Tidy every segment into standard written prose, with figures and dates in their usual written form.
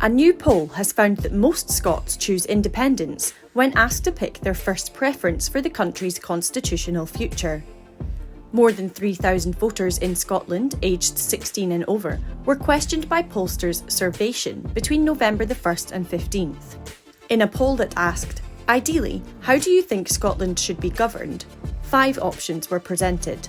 A new poll has found that most Scots choose independence when asked to pick their first preference for the country's constitutional future. More than 3,000 voters in Scotland aged 16 and over were questioned by pollsters Survation between November the 1st and 15th. In a poll that asked, "Ideally, how do you think Scotland should be governed?" 5 options were presented.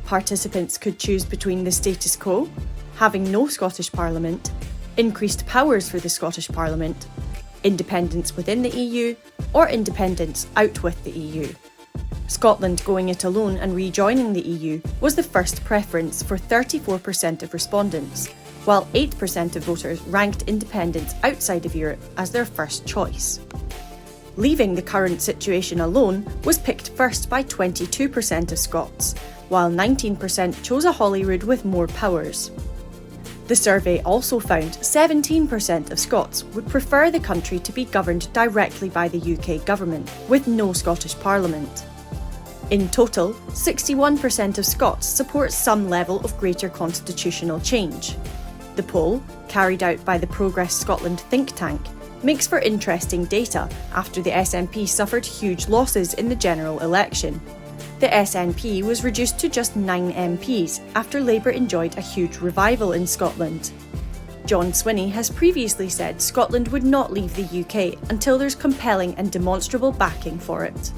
Participants could choose between the status quo, having no Scottish Parliament, increased powers for the Scottish Parliament, independence within the EU, or independence out with the EU. Scotland going it alone and rejoining the EU was the first preference for 34% of respondents, while 8% of voters ranked independence outside of Europe as their first choice. Leaving the current situation alone was picked first by 22% of Scots, while 19% chose a Holyrood with more powers. The survey also found 17% of Scots would prefer the country to be governed directly by the UK government, with no Scottish Parliament. In total, 61% of Scots support some level of greater constitutional change. The poll, carried out by the Progress Scotland think tank, makes for interesting data after the SNP suffered huge losses in the general election. The SNP was reduced to just 9 MPs after Labour enjoyed a huge revival in Scotland. John Swinney has previously said Scotland would not leave the UK until there's compelling and demonstrable backing for it.